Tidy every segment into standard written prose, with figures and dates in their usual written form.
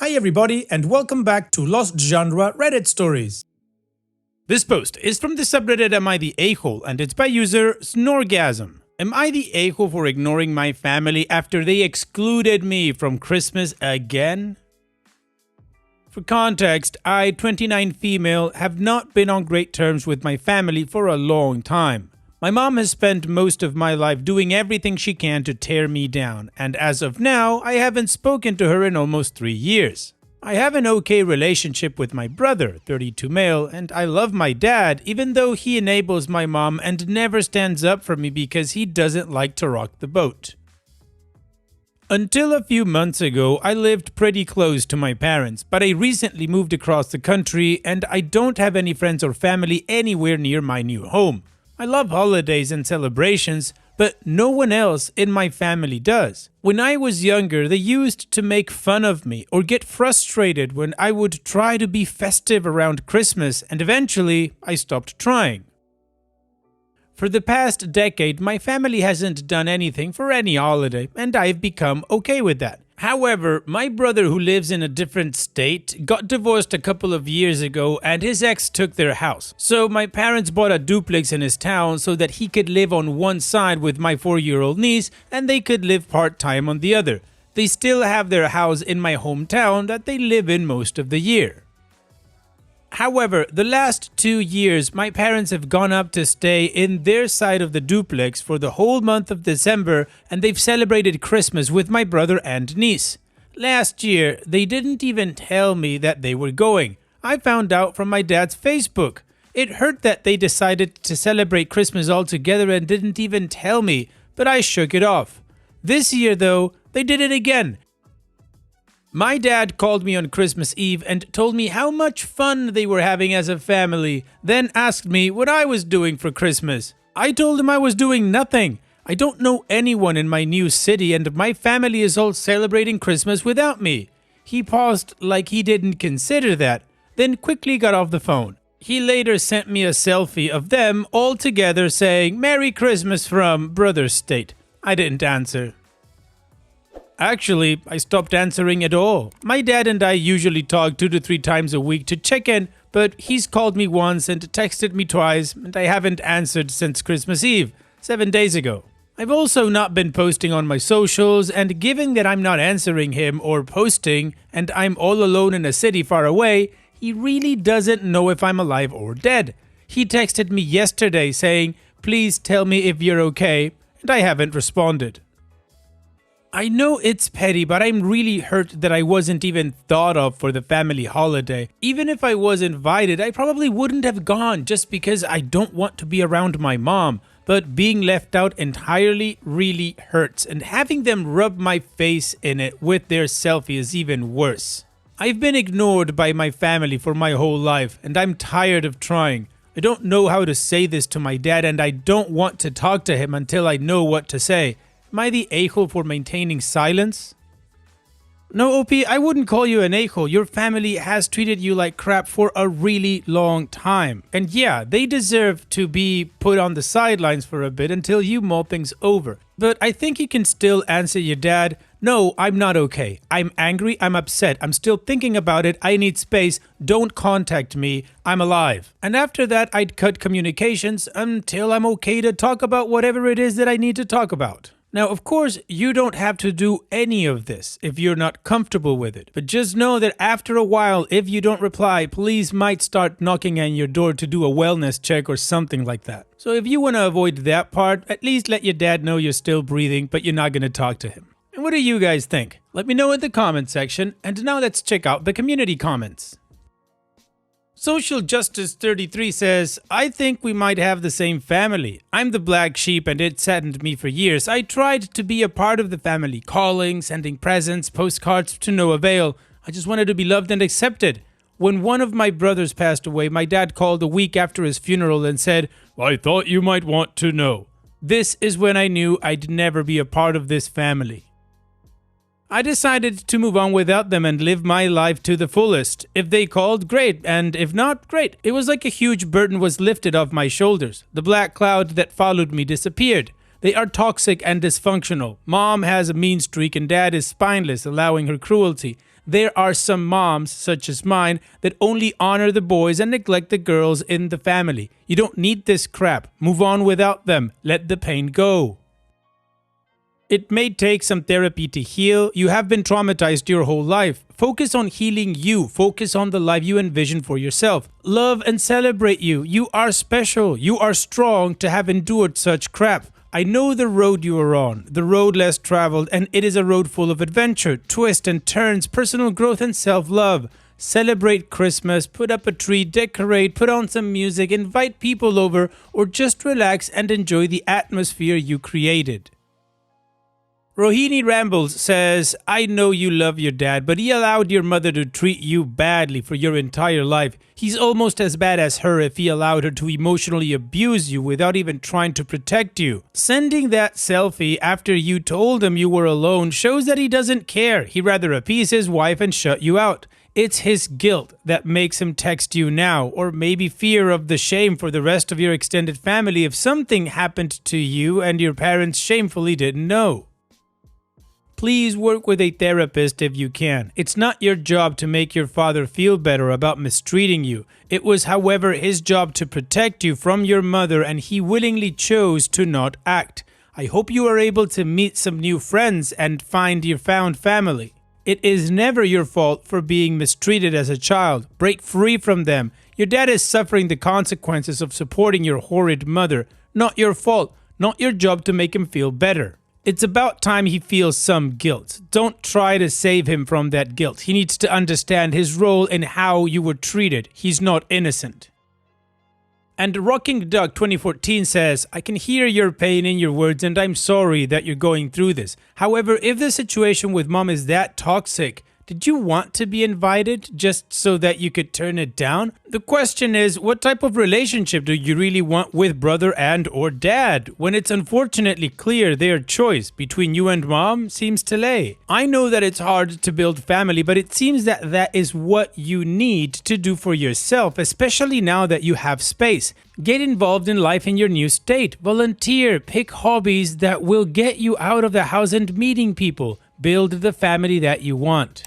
Hi everybody and welcome back to Lost Genre Reddit Stories. This post is from the subreddit Am I the A-hole and it's by user Snorgasm. Am I the a-hole for ignoring my family after they excluded me from Christmas again? For context, I, 29 female, have not been on great terms with my family for a long time. My mom has spent most of my life doing everything she can to tear me down, and as of now, I haven't spoken to her in almost 3 years. I have an okay relationship with my brother, 32 male, and I love my dad even though he enables my mom and never stands up for me because he doesn't like to rock the boat. Until a few months ago, I lived pretty close to my parents, but I recently moved across the country and I don't have any friends or family anywhere near my new home. I love holidays and celebrations, but no one else in my family does. When I was younger, they used to make fun of me or get frustrated when I would try to be festive around Christmas, and eventually I stopped trying. For the past decade, my family hasn't done anything for any holiday, and I've become okay with that. However, my brother, who lives in a different state, got divorced a couple of years ago and his ex took their house. So my parents bought a duplex in his town so that he could live on one side with my 4-year-old niece and they could live part-time on the other. They still have their house in my hometown that they live in most of the year. However, the last 2 years, my parents have gone up to stay in their side of the duplex for the whole month of December, and they've celebrated Christmas with my brother and niece. Last year, they didn't even tell me that they were going. I found out from my dad's Facebook. It hurt that they decided to celebrate Christmas all together and didn't even tell me, but I shook it off. This year, though, they did it again. My dad called me on Christmas Eve and told me how much fun they were having as a family, then asked me what I was doing for Christmas. I told him I was doing nothing. I don't know anyone in my new city and my family is all celebrating Christmas without me. He paused like he didn't consider that, then quickly got off the phone. He later sent me a selfie of them all together saying, "Merry Christmas from Brother's State." I didn't answer. Actually, I stopped answering at all. My dad and I usually talk 2 to 3 times a week to check in, but he's called me once and texted me twice, and I haven't answered since Christmas Eve, 7 days ago. I've also not been posting on my socials, and given that I'm not answering him or posting, and I'm all alone in a city far away, he really doesn't know if I'm alive or dead. He texted me yesterday saying, "Please tell me if you're okay," and I haven't responded. I know it's petty, but I'm really hurt that I wasn't even thought of for the family holiday. Even if I was invited, I probably wouldn't have gone just because I don't want to be around my mom. But being left out entirely really hurts, and having them rub my face in it with their selfie is even worse. I've been ignored by my family for my whole life, and I'm tired of trying. I don't know how to say this to my dad, and I don't want to talk to him until I know what to say. Am I the a-hole for maintaining silence? No, OP, I wouldn't call you an a-hole. Your family has treated you like crap for a really long time. And yeah, they deserve to be put on the sidelines for a bit until you mull things over. But I think you can still answer your dad, "No, I'm not okay. I'm angry, I'm upset, I'm still thinking about it, I need space, don't contact me, I'm alive." And after that, I'd cut communications until I'm okay to talk about whatever it is that I need to talk about. Now, of course, you don't have to do any of this if you're not comfortable with it. But just know that after a while, if you don't reply, police might start knocking on your door to do a wellness check or something like that. So if you want to avoid that part, at least let your dad know you're still breathing, but you're not going to talk to him. And what do you guys think? Let me know in the comment section. And now let's check out the community comments. Social Justice 33 says, "I think we might have the same family. I'm the black sheep and it saddened me for years. I tried to be a part of the family, calling, sending presents, postcards to no avail. I just wanted to be loved and accepted. When one of my brothers passed away, my dad called a week after his funeral and said, 'I thought you might want to know.' This is when I knew I'd never be a part of this family. I decided to move on without them and live my life to the fullest. If they called, great, and if not, great. It was like a huge burden was lifted off my shoulders. The black cloud that followed me disappeared. They are toxic and dysfunctional. Mom has a mean streak and dad is spineless, allowing her cruelty. There are some moms, such as mine, that only honor the boys and neglect the girls in the family. You don't need this crap. Move on without them. Let the pain go. It may take some therapy to heal. You have been traumatized your whole life. Focus on healing you. Focus on the life you envision for yourself. Love and celebrate you. You are special. You are strong to have endured such crap. I know the road you are on, the road less traveled, and it is a road full of adventure, twists and turns, personal growth and self-love. Celebrate Christmas, put up a tree, decorate, put on some music, invite people over, or just relax and enjoy the atmosphere you created. Rohini Rambles says, I know you love your dad, but he allowed your mother to treat you badly for your entire life. He's almost as bad as her if he allowed her to emotionally abuse you without even trying to protect you. Sending that selfie after you told him you were alone shows that he doesn't care. He'd rather appease his wife and shut you out. It's his guilt that makes him text you now, or maybe fear of the shame for the rest of your extended family if something happened to you and your parents shamefully didn't know. Please work with a therapist if you can. It's not your job to make your father feel better about mistreating you. It was, however, his job to protect you from your mother, and he willingly chose to not act. I hope you are able to meet some new friends and find your found family. It is never your fault for being mistreated as a child. Break free from them. Your dad is suffering the consequences of supporting your horrid mother. Not your fault. Not your job to make him feel better. It's about time he feels some guilt. Don't try to save him from that guilt. He needs to understand his role in how you were treated. He's not innocent. And Rocking Duck 2014 says, I can hear your pain in your words and I'm sorry that you're going through this. However, if the situation with mom is that toxic, did you want to be invited just so that you could turn it down? The question is, what type of relationship do you really want with brother and or dad when it's unfortunately clear their choice between you and mom seems to lay? I know that it's hard to build family, but it seems that that is what you need to do for yourself, especially now that you have space. Get involved in life in your new state. Volunteer. Pick hobbies that will get you out of the house and meeting people. Build the family that you want.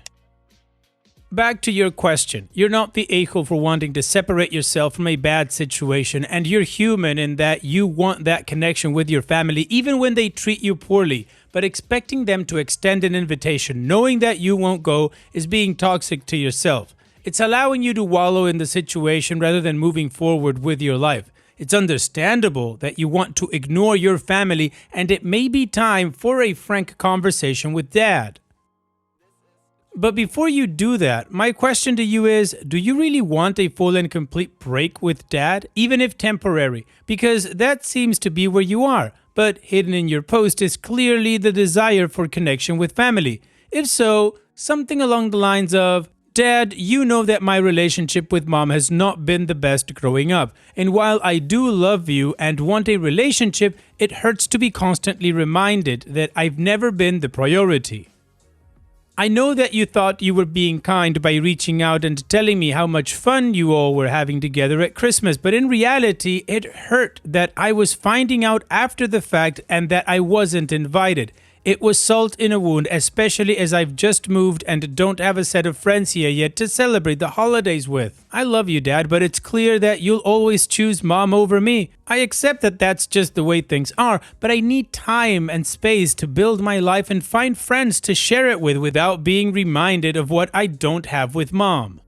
Back to your question. You're not the a-hole for wanting to separate yourself from a bad situation, and you're human in that you want that connection with your family even when they treat you poorly, but expecting them to extend an invitation knowing that you won't go is being toxic to yourself. It's allowing you to wallow in the situation rather than moving forward with your life. It's understandable that you want to ignore your family, and it may be time for a frank conversation with dad. But before you do that, my question to you is, do you really want a full and complete break with dad, even if temporary? Because that seems to be where you are, but hidden in your post is clearly the desire for connection with family. If so, something along the lines of, Dad, you know that my relationship with mom has not been the best growing up, and while I do love you and want a relationship, it hurts to be constantly reminded that I've never been the priority. I know that you thought you were being kind by reaching out and telling me how much fun you all were having together at Christmas, but in reality, it hurt that I was finding out after the fact and that I wasn't invited. It was salt in a wound, especially as I've just moved and don't have a set of friends here yet to celebrate the holidays with. I love you, Dad, but it's clear that you'll always choose Mom over me. I accept that that's just the way things are, but I need time and space to build my life and find friends to share it with without being reminded of what I don't have with Mom.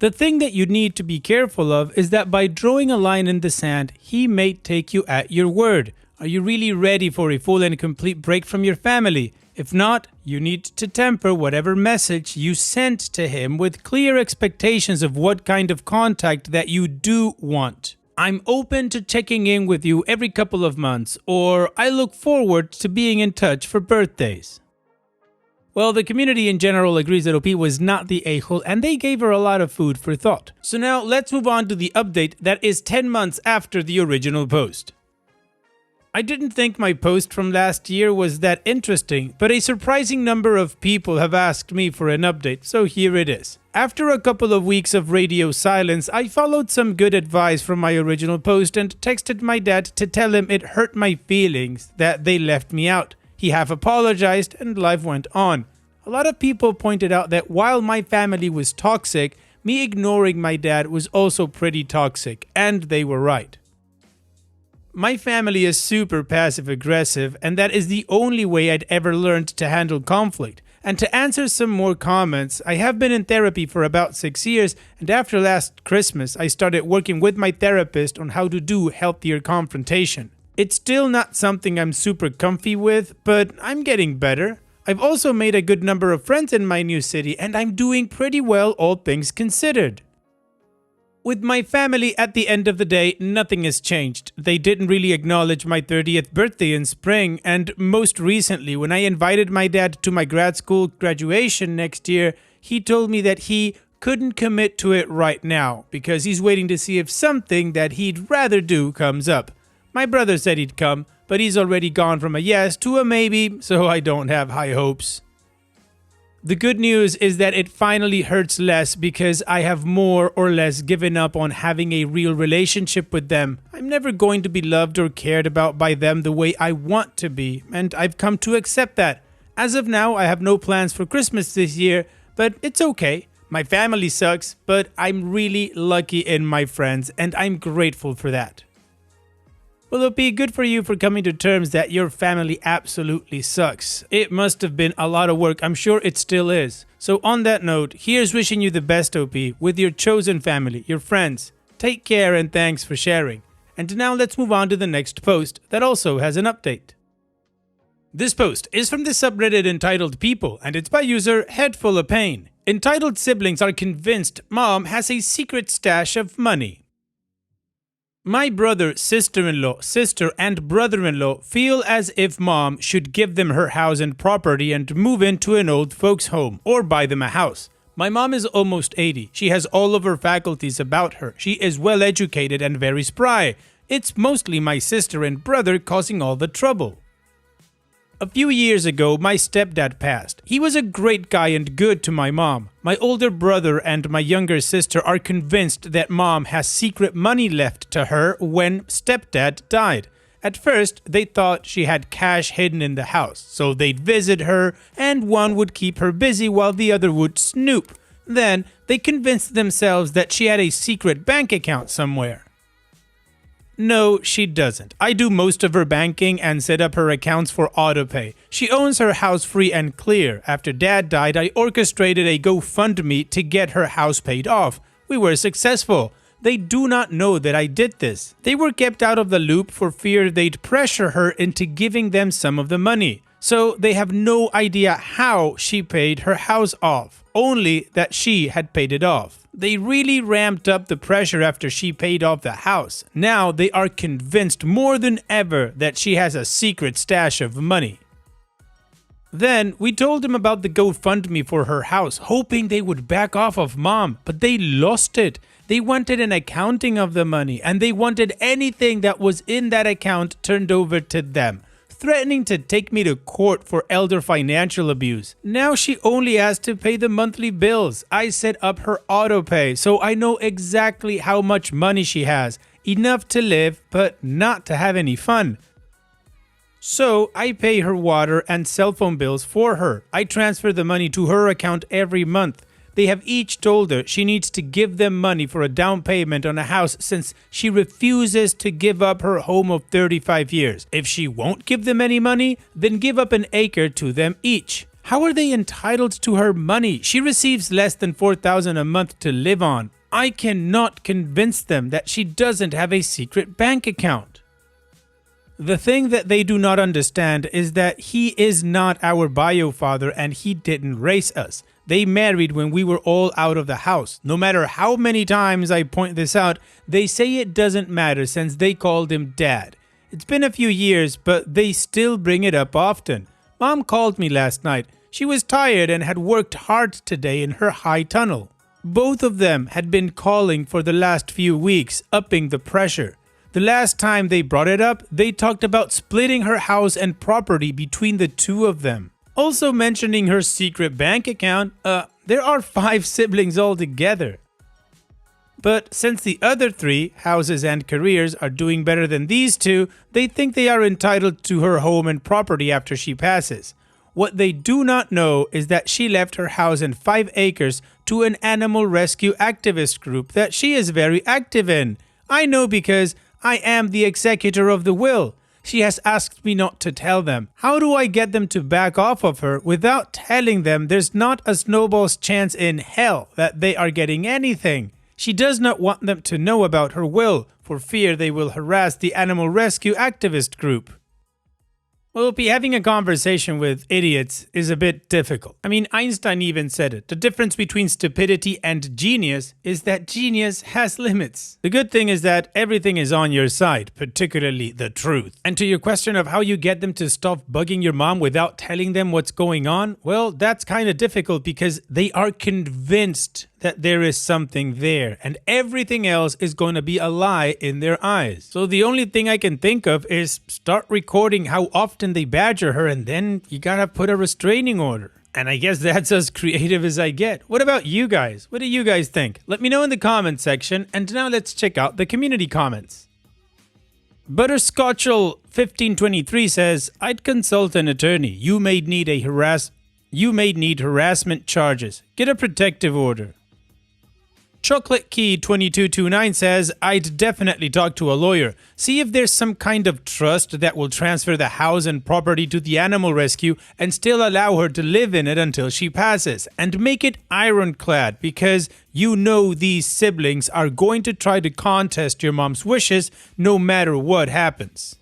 The thing that you need to be careful of is that by drawing a line in the sand, he may take you at your word. Are you really ready for a full and complete break from your family? If not, you need to temper whatever message you sent to him with clear expectations of what kind of contact that you do want. I'm open to checking in with you every couple of months, or I look forward to being in touch for birthdays. Well, the community in general agrees that OP was not the a-hole, and they gave her a lot of food for thought. So now let's move on to the update that is 10 months after the original post. I didn't think my post from last year was that interesting, but a surprising number of people have asked me for an update, so here it is. After a couple of weeks of radio silence, I followed some good advice from my original post and texted my dad to tell him it hurt my feelings that they left me out. He half apologized and life went on. A lot of people pointed out that while my family was toxic, me ignoring my dad was also pretty toxic, and they were right. My family is super passive aggressive, and that is the only way I'd ever learned to handle conflict. And to answer some more comments, I have been in therapy for about 6 years, and after last Christmas, I started working with my therapist on how to do healthier confrontation. It's still not something I'm super comfy with, but I'm getting better. I've also made a good number of friends in my new city, and I'm doing pretty well, all things considered. With my family, at the end of the day, nothing has changed. They didn't really acknowledge my 30th birthday in spring, and most recently, when I invited my dad to my grad school graduation next year, he told me that he couldn't commit to it right now because he's waiting to see if something that he'd rather do comes up. My brother said he'd come, but he's already gone from a yes to a maybe, so I don't have high hopes. The good news is that it finally hurts less because I have more or less given up on having a real relationship with them. I'm never going to be loved or cared about by them the way I want to be, and I've come to accept that. As of now, I have no plans for Christmas this year, but it's okay. My family sucks, but I'm really lucky in my friends, and I'm grateful for that. Well, it'll be good for you for coming to terms that your family absolutely sucks. It must have been a lot of work. I'm sure it still is. So on that note, here's wishing you the best, OP, with your chosen family, your friends. Take care and thanks for sharing. And now let's move on to the next post that also has an update. This post is from the subreddit entitled People, and it's by user Headful of Pain. Entitled siblings are convinced mom has a secret stash of money. My brother, sister-in-law, sister, and brother-in-law feel as if mom should give them her house and property and move into an old folks' home or buy them a house. My mom is almost 80. She has all of her faculties about her. She is well educated and very spry. It's mostly my sister and brother causing all the trouble. A few years ago, my stepdad passed. He was a great guy and good to my mom. My older brother and my younger sister are convinced that mom has secret money left to her when stepdad died. At first, they thought she had cash hidden in the house, so they'd visit her and one would keep her busy while the other would snoop. Then, they convinced themselves that she had a secret bank account somewhere. No, she doesn't. I do most of her banking and set up her accounts for autopay. She owns her house free and clear. After dad died, I orchestrated a GoFundMe to get her house paid off. We were successful. They do not know that I did this. They were kept out of the loop for fear they'd pressure her into giving them some of the money. So they have no idea how she paid her house off, only that she had paid it off. They really ramped up the pressure after she paid off the house. Now they are convinced more than ever that she has a secret stash of money. Then we told them about the GoFundMe for her house, hoping they would back off of mom, but they lost it. They wanted an accounting of the money, and they wanted anything that was in that account turned over to them, threatening to take me to court for elder financial abuse. Now she only has to pay the monthly bills. I set up her autopay, so I know exactly how much money she has. Enough to live, but not to have any fun. So I pay her water and cell phone bills for her. I transfer the money to her account every month. They have each told her she needs to give them money for a down payment on a house since she refuses to give up her home of 35 years. If she won't give them any money, then give up an acre to them each. How are they entitled to her money? She receives less than $4,000 a month to live on. I cannot convince them that she doesn't have a secret bank account. The thing that they do not understand is that he is not our bio father and he didn't raise us. They married when we were all out of the house. No matter how many times I point this out, they say it doesn't matter since they called him dad. It's been a few years, but they still bring it up often. Mom called me last night. She was tired and had worked hard today in her high tunnel. Both of them had been calling for the last few weeks, upping the pressure. The last time they brought it up, they talked about splitting her house and property between the two of them. Also mentioning her secret bank account, there are 5 siblings altogether. But since the other 3, houses and careers, are doing better than these 2, they think they are entitled to her home and property after she passes. What they do not know is that she left her house and 5 acres to an animal rescue activist group that she is very active in. I know because I am the executor of the will. She has asked me not to tell them. How do I get them to back off of her without telling them there's not a snowball's chance in hell that they are getting anything? She does not want them to know about her will for fear they will harass the animal rescue activist group. Well, having a conversation with idiots is a bit difficult. I mean, Einstein even said it. The difference between stupidity and genius is that genius has limits. The good thing is that everything is on your side, particularly the truth. And to your question of how you get them to stop bugging your mom without telling them what's going on, well, that's kind of difficult because they are convinced that there is something there and everything else is going to be a lie in their eyes. So the only thing I can think of is start recording how often they badger her and then you gotta put a restraining order. And I guess that's as creative as I get. What about you guys? What do you guys think? Let me know in the comments section, and now let's check out the community comments. Butterscotchel 1523 says, I'd consult an attorney. You may need harassment charges. Get a protective order. Chocolate Key 2229 says, I'd definitely talk to a lawyer. See if there's some kind of trust that will transfer the house and property to the animal rescue and still allow her to live in it until she passes. And make it ironclad because you know these siblings are going to try to contest your mom's wishes no matter what happens.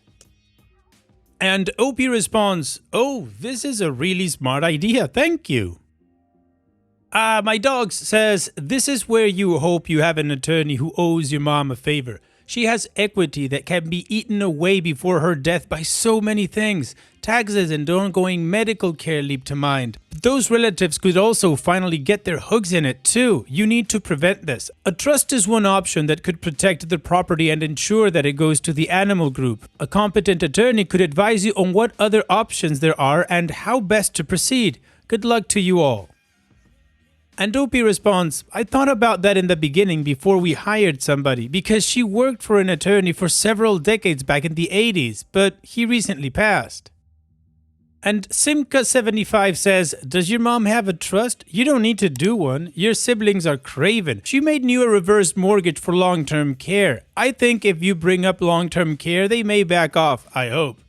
And OP responds, oh, this is a really smart idea. Thank you. My dog says, this is where you hope you have an attorney who owes your mom a favor. She has equity that can be eaten away before her death by so many things. Taxes and ongoing medical care leap to mind. But those relatives could also finally get their hooks in it too. You need to prevent this. A trust is one option that could protect the property and ensure that it goes to the animal group. A competent attorney could advise you on what other options there are and how best to proceed. Good luck to you all. And Opie responds, I thought about that in the beginning before we hired somebody because she worked for an attorney for several decades back in the 80s, but he recently passed. And Simka75 says, does your mom have a trust? You don't need to do one. Your siblings are craven. She made you a reverse mortgage for long-term care. I think if you bring up long-term care, they may back off, I hope.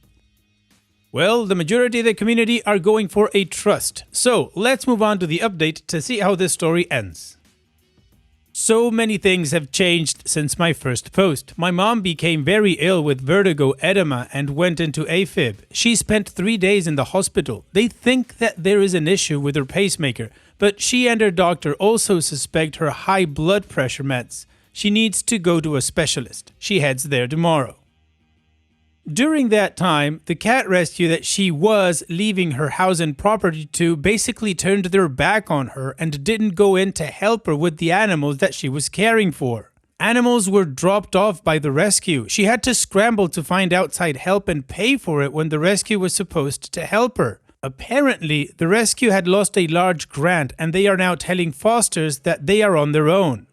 Well, the majority of the community are going for a trust. So let's move on to the update to see how this story ends. So many things have changed since my first post. My mom became very ill with vertigo, edema, and went into AFib. She spent 3 days in the hospital. They think that there is an issue with her pacemaker, but she and her doctor also suspect her high blood pressure meds. She needs to go to a specialist. She heads there tomorrow. During that time, the cat rescue that she was leaving her house and property to basically turned their back on her and didn't go in to help her with the animals that she was caring for. Animals were dropped off by the rescue. She had to scramble to find outside help and pay for it when the rescue was supposed to help her. Apparently, the rescue had lost a large grant and they are now telling fosters that they are on their own.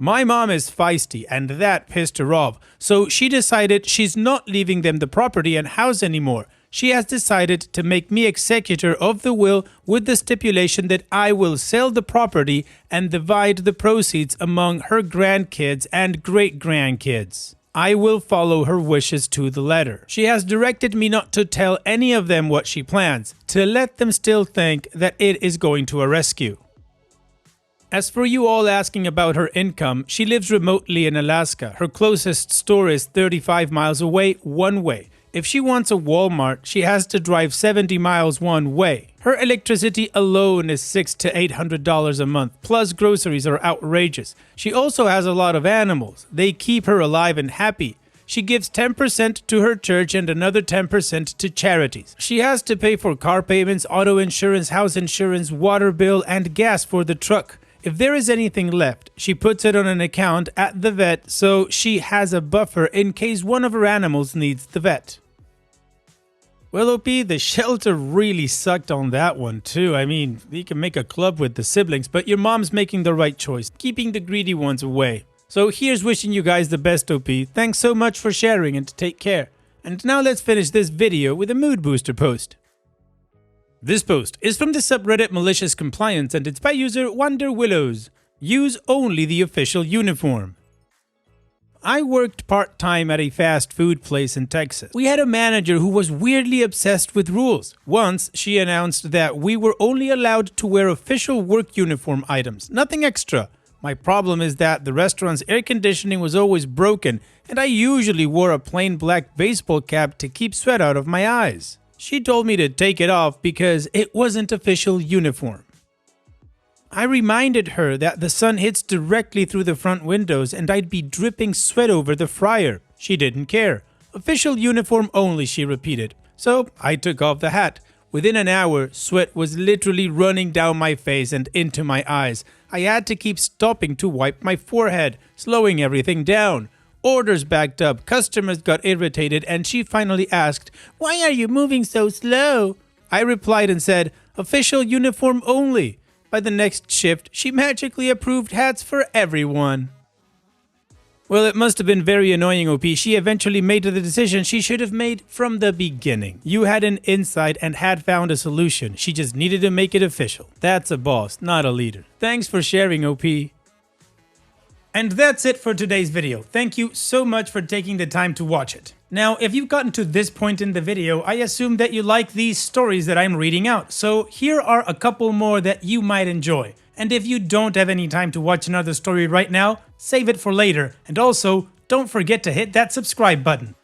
My mom is feisty and that pissed her off, so she decided she's not leaving them the property and house anymore. She has decided to make me executor of the will with the stipulation that I will sell the property and divide the proceeds among her grandkids and great-grandkids. I will follow her wishes to the letter. She has directed me not to tell any of them what she plans, to let them still think that it is going to a rescue. As for you all asking about her income, she lives remotely in Alaska. Her closest store is 35 miles away, one way. If she wants a Walmart, she has to drive 70 miles one way. Her electricity alone is $600 to $800 a month, plus groceries are outrageous. She also has a lot of animals. They keep her alive and happy. She gives 10% to her church and another 10% to charities. She has to pay for car payments, auto insurance, house insurance, water bill, and gas for the truck. If there is anything left, she puts it on an account at the vet so she has a buffer in case one of her animals needs the vet. Well, OP, the shelter really sucked on that one too. I mean, you can make a club with the siblings, but your mom's making the right choice, keeping the greedy ones away. So here's wishing you guys the best, OP. Thanks so much for sharing and take care. And now let's finish this video with a mood booster post. This post is from the subreddit Malicious Compliance and it's by user Wonder Willows. Use only the official uniform. I worked part-time at a fast food place in Texas. We had a manager who was weirdly obsessed with rules. Once, she announced that we were only allowed to wear official work uniform items, nothing extra. My problem is that the restaurant's air conditioning was always broken, and I usually wore a plain black baseball cap to keep sweat out of my eyes. She told me to take it off because it wasn't official uniform. I reminded her that the sun hits directly through the front windows and I'd be dripping sweat over the fryer. She didn't care. Official uniform only, she repeated. So I took off the hat. Within an hour, sweat was literally running down my face and into my eyes. I had to keep stopping to wipe my forehead, slowing everything down. Orders backed up, customers got irritated, and she finally asked, "Why are you moving so slow?" I replied and said, "Official uniform only." By the next shift, she magically approved hats for everyone. Well, it must have been very annoying, OP. She eventually made the decision she should have made from the beginning. You had an insight and had found a solution. She just needed to make it official. That's a boss, not a leader. Thanks for sharing, OP. And that's it for today's video. Thank you so much for taking the time to watch it. Now, if you've gotten to this point in the video, I assume that you like these stories that I'm reading out. So here are a couple more that you might enjoy. And if you don't have any time to watch another story right now, save it for later. And also, don't forget to hit that subscribe button.